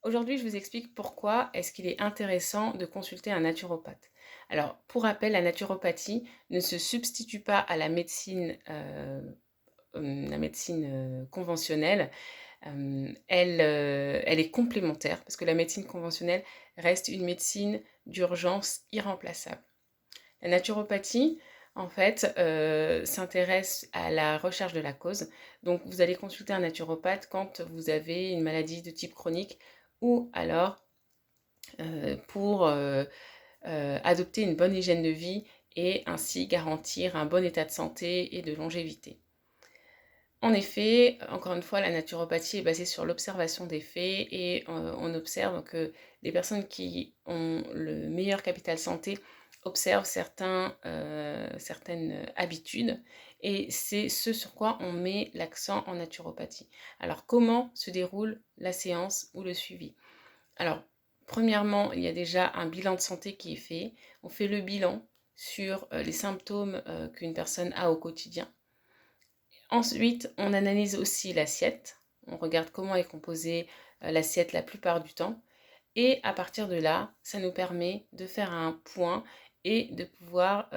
Aujourd'hui, je vous explique pourquoi est-ce qu'il est intéressant de consulter un naturopathe. Alors, pour rappel, la naturopathie ne se substitue pas à la médecine conventionnelle. Elle est complémentaire parce que la médecine conventionnelle reste une médecine d'urgence irremplaçable. La naturopathie, en fait, s'intéresse à la recherche de la cause. Donc, vous allez consulter un naturopathe quand vous avez une maladie de type chronique ou alors pour adopter une bonne hygiène de vie et ainsi garantir un bon état de santé et de longévité. En effet, encore une fois, la naturopathie est basée sur l'observation des faits et on observe que les personnes qui ont le meilleur capital santé observent certaines habitudes et c'est ce sur quoi on met l'accent en naturopathie. Alors, comment se déroule la séance ou le suivi? Alors, premièrement, il y a déjà un bilan de santé qui est fait. On fait le bilan sur les symptômes qu'une personne a au quotidien. Ensuite, on analyse aussi l'assiette. On regarde comment est composée l'assiette la plupart du temps. Et à partir de là, ça nous permet de faire un point et de pouvoir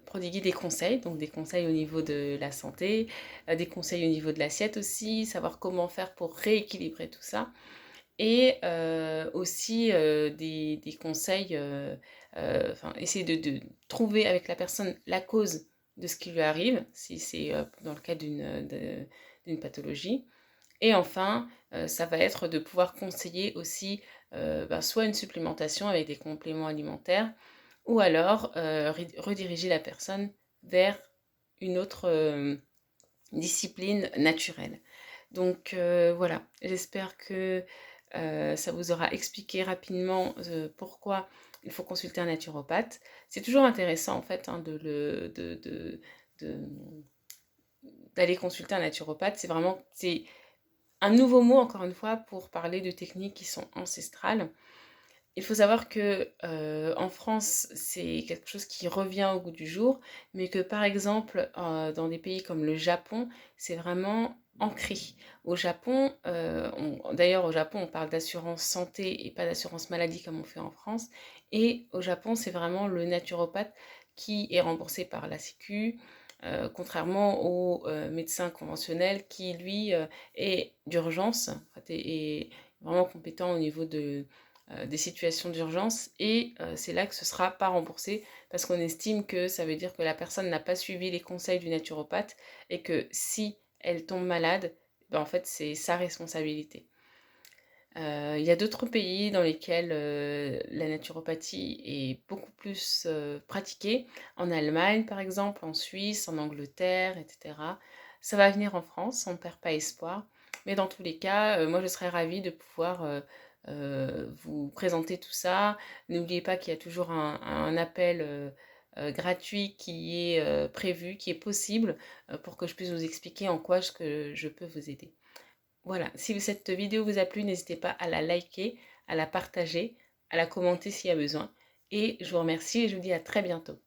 prodiguer des conseils, donc des conseils au niveau de la santé, des conseils au niveau de l'assiette aussi, savoir comment faire pour rééquilibrer tout ça et aussi des conseils, enfin essayer de trouver avec la personne la cause de ce qui lui arrive, si c'est dans le cas d'une pathologie. Et enfin, ça va être de pouvoir conseiller aussi soit une supplémentation avec des compléments alimentaires, ou alors rediriger la personne vers une autre discipline naturelle. Donc voilà, j'espère que ça vous aura expliqué rapidement pourquoi il faut consulter un naturopathe. C'est toujours intéressant en fait hein, de- d'aller consulter un naturopathe. C'est un nouveau mot encore une fois pour parler de techniques qui sont ancestrales. Il faut savoir que en France, c'est quelque chose qui revient au goût du jour, mais que par exemple, dans des pays comme le Japon, c'est vraiment ancré. Au Japon, d'ailleurs au Japon, on parle d'assurance santé et pas d'assurance maladie comme on fait en France. Et au Japon, c'est vraiment le naturopathe qui est remboursé par la Sécu, contrairement au médecin conventionnel qui, lui, est d'urgence, en fait, est vraiment compétent au niveau des situations d'urgence et c'est là que ce sera pas remboursé parce qu'on estime que ça veut dire que la personne n'a pas suivi les conseils du naturopathe et que si elle tombe malade, ben en fait c'est sa responsabilité. Il y a d'autres pays dans lesquels la naturopathie est beaucoup plus pratiquée, en Allemagne par exemple, en Suisse, en Angleterre, etc. Ça va venir en France, on ne perd pas espoir. Mais dans tous les cas, moi je serais ravie de pouvoir vous présenter tout ça. N'oubliez pas qu'il y a toujours un appel gratuit qui est prévu, qui est possible, pour que je puisse vous expliquer en quoi je peux vous aider. Voilà, si cette vidéo vous a plu, n'hésitez pas à la liker, à la partager, à la commenter s'il y a besoin. Et je vous remercie et je vous dis à très bientôt.